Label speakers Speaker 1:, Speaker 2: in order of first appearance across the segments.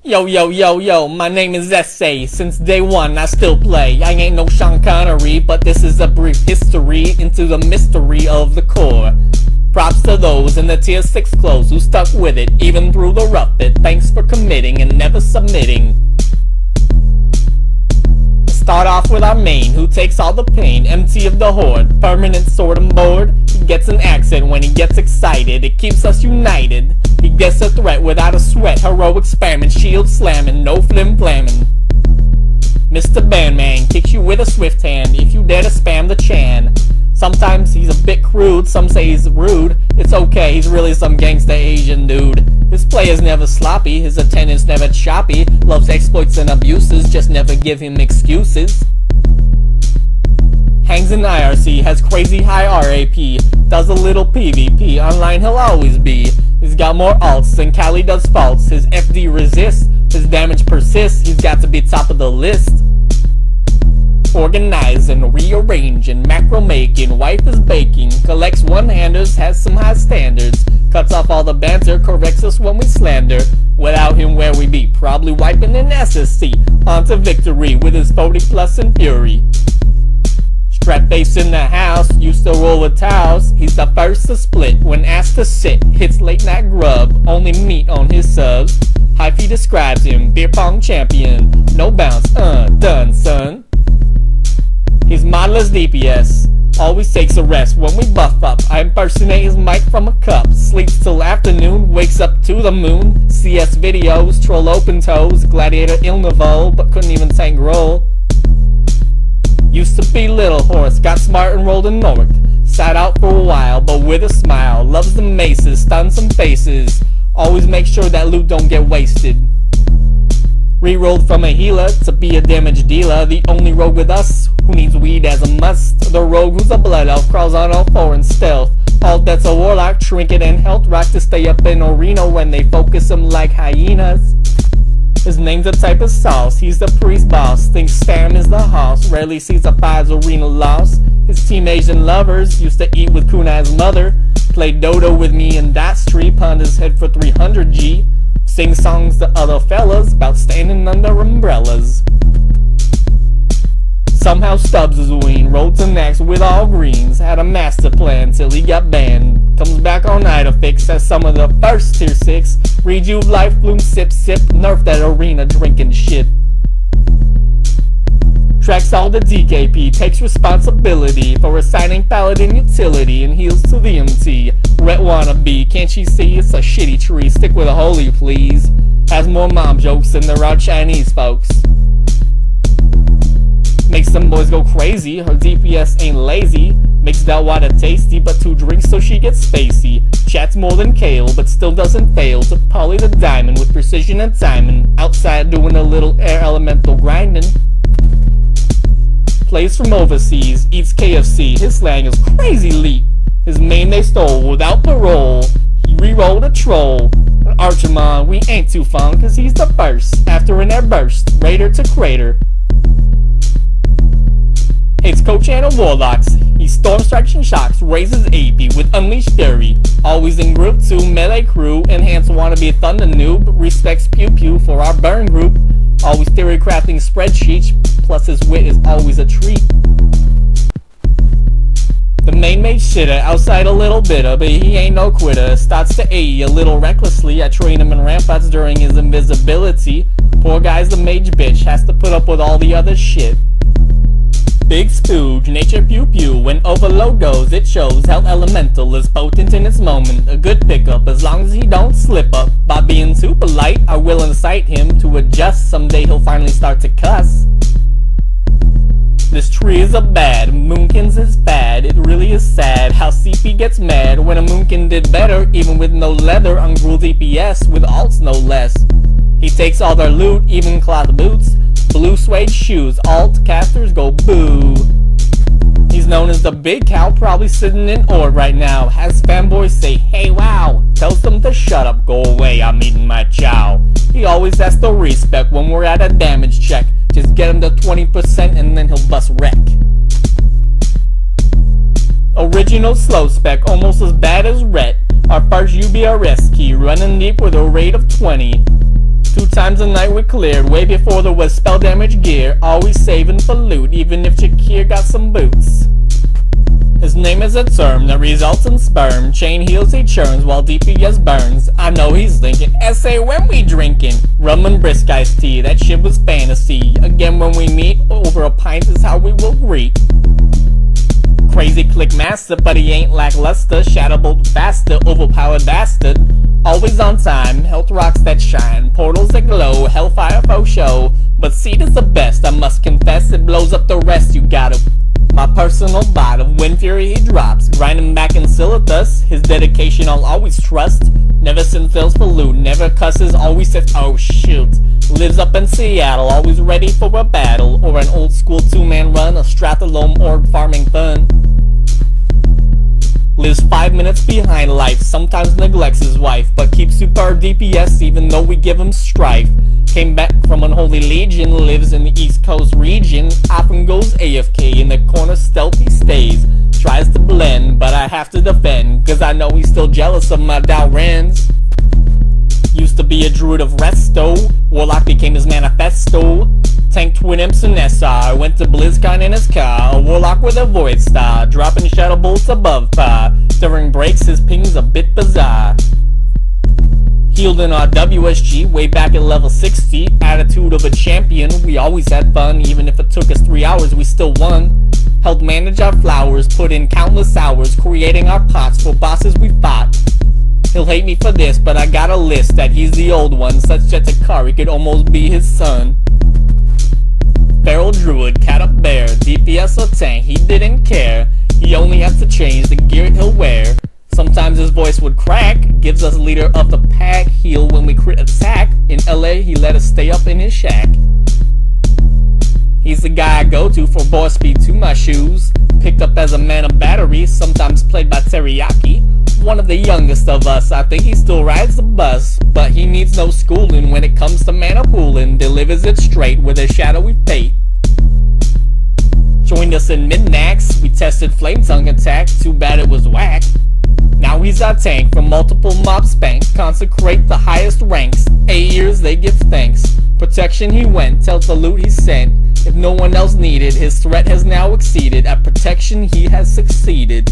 Speaker 1: Yo, yo, yo, yo, my name is S.A. Since day one, I still play. I ain't no Sean Connery, but this is a brief history into the mystery of the core. Props to those in the tier 6 clothes who stuck with it, even through the rough bit. Thanks for committing and never submitting. Start off with our main, who takes all the pain, empty of the horde, permanent sword and board. He gets an accent when he gets excited, it keeps us united. He gets a threat without a sweat, heroic spamming, shield slamming, no flim flamming. Mr. Bandman kicks you with a swift hand if you dare to spam the Chan. Sometimes he's a bit crude, some say he's rude. It's okay, he's really some gangsta Asian dude. His play is never sloppy, his attendance never choppy. Loves exploits and abuses, just never give him excuses. Hangs in IRC, has crazy high RAP. Does a little PvP, online he'll always be. He's got more alts than Cali does faults. His FD resists, his damage persists. He's got to be top of the list. Organizing, rearranging, macro making, wife is baking, collects one-handers, has some high standards, cuts off all the banter, corrects us when we slander. Without him where we be, probably wiping an SSC, on to victory with his 40+ in fury. Strap base in the house, used to roll with towels, he's the first to split when asked to sit, hits late night grub, only meat on his subs. Hyphy describes him, beer pong champion, no bounce, done son. He's modelless DPS, always takes a rest when we buff up. I impersonate his mic from a cup, sleeps till afternoon, wakes up to the moon. CS videos, troll open toes, gladiator Il Nouveau, but couldn't even tank roll. Used to be little horse, got smart and rolled a Nork. Sat out for a while, but with a smile. Loves the maces, stun some faces. Always make sure that loot don't get wasted. Re-rolled from a healer to be a damage dealer. The only rogue with us who needs weed as a must. The rogue who's a blood elf, crawls on all four in stealth. All that's a warlock, trinket and health rock to stay up in arena when they focus him like hyenas. His name's a type of sauce, he's the priest boss, thinks Stam is the house, rarely sees a 5's arena loss. His team Asian lovers used to eat with Kunai's mother, played Dodo with me in Dot Street, pawned his head for 300G, sing songs to other fellas about standing under umbrellas. Somehow Stubbs is ween, rolled to next with all greens, had a master plan till he got banned. Comes back all night to fix as some of the first tier 6. Rejuve life, bloom, sip, sip, nerf that arena drinking shit. Tracks all the DKP, takes responsibility for assigning paladin utility and heals to the MT. Ret wannabe, can't you see it's a shitty tree, stick with a holy please. Has more mom jokes than there are Chinese folks. Makes them boys go crazy, her DPS ain't lazy. Makes that water tasty, but 2 drinks so she gets spacey. Chats more than Kale, but still doesn't fail to poly the diamond with precision and timing. Outside doing a little air elemental grinding. Plays from overseas, eats KFC, his slang is crazy leap. His main they stole without parole. He re-rolled a troll. An Archimon, we ain't too fun, cause he's the first. After an air burst, raider to crater. Hates Coach and Warlocks, he storm strikes and shocks, raises AP with Unleashed Fury. Always in group 2, melee crew, enhance wannabe Thunder noob, respects Pew Pew for our burn group. Always theory crafting spreadsheets, plus his wit is always a treat. The main mage shitter, outside a little bitter, but he ain't no quitter. Starts to AE a little recklessly, I train him in ramparts during his invisibility. Poor guy's the mage bitch, has to put up with all the other shit. Big spooge, nature pew pew, when overload goes it shows how elemental is potent in its moment. A good pickup as long as he don't slip up. By being too polite, I will incite him to adjust, someday he'll finally start to cuss. This tree is a bad, Moonkins is bad, it really is sad how CP gets mad when a Moonkin did better even with no leather on Gruul DPS with alts no less. He takes all their loot, even cloth boots. Blue suede shoes, alt casters go boo. He's known as the big cow, probably sitting in Ord right now. Has fanboys say, hey wow, tells them to shut up, go away, I'm eating my chow. He always has to respec when we're at a damage check. Just get him to 20% and then he'll bust wreck. Original slow spec, almost as bad as Ret. Our first UBRS key, running deep with a rate of 20. 2 times a night we cleared, way before there was spell damage gear. Always saving for loot, even if Shakir got some boots. His name is a term that results in sperm. Chain heals he churns while DPS burns. I know he's thinking, SA when we drinking rum and brisk iced tea, that shit was fantasy. Again when we meet, over a pint is how we will greet. Crazy click master, but he ain't lackluster. Shadowbolt faster, overpowered bastard. Always on time, health rocks that shine, portals that glow, hellfire faux show. But Seed is the best, I must confess, it blows up the rest, you gotta. My personal bot of Wind Fury he drops, grinding back in Silithus, his dedication I'll always trust. Never sends fails for loot, never cusses, always says oh shoot. Lives up in Seattle, always ready for a battle, or an old school 2-man run, a Strathalome orb farming fun. Lives 5 minutes behind life, sometimes neglects his wife, but keeps super DPS even though we give him strife. Came back from Unholy Legion, lives in the East Coast region, often goes AFK, in the corner stealthy stays. Tries to blend, but I have to defend, cause I know he's still jealous of my Dalrens. Used to be a druid of Resto, Warlock became his manifesto. Tanked Twin Imps and SR, went to BlizzCon in his car, a Warlock with a Void Star, dropping shadow bolts above par. During breaks his ping's a bit bizarre. Healed in our WSG way back at level 60, attitude of a champion, we always had fun, even if it took us 3 hours we still won. Helped manage our flowers, put in countless hours, creating our pots for bosses we fought. He'll hate me for this, but I got a list that he's the old one, such that Takari could almost be his son. Feral Druid, cat up bear, DPS or tank, he didn't care. He only has to change the gear he'll wear. Sometimes his voice would crack, gives us leader of the pack, heal when we crit attack. In LA he let us stay up in his shack. He's the guy I go to for boss speed to my shoes. Picked up as a mana battery, sometimes played by Teriyaki. One of the youngest of us, I think he still rides the bus. But he needs no schooling when it comes to mana pooling. Delivers it straight with a shadowy fate. Joined us in Midnax, we tested Flame Tongue attack, too bad it was whack. Now he's our tank, from multiple mob spank, consecrate the highest ranks. 8 years they give thanks. Protection he went, tells the loot he sent. If no one else needed, his threat has now exceeded. At protection he has succeeded.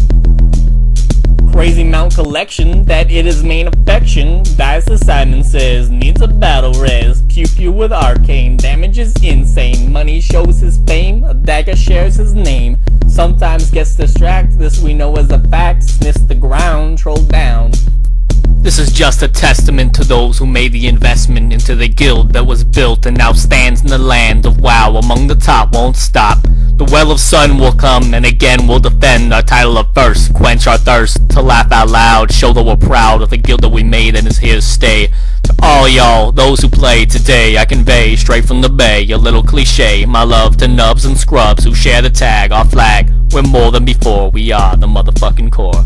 Speaker 1: Crazy mount collection, that it is main affection. Dies as Simon says, needs a battle res. Pew pew with arcane, damage is insane. Money shows his fame, a dagger shares his name. Sometimes gets distracted, this we know as a fact. Sniffs the ground, trolled down. This is just a testament to those who made the investment into the guild that was built and now stands in the land of WoW. Among the top won't stop. The well of sun will come, and again we'll defend our title of first. Quench our thirst, to laugh out loud, show that we're proud of the guild that we made and is here to stay. To all y'all, those who play today, I convey straight from the bay a little cliche. My love to nubs and scrubs who share the tag, our flag. We're more than before, we are the motherfucking core.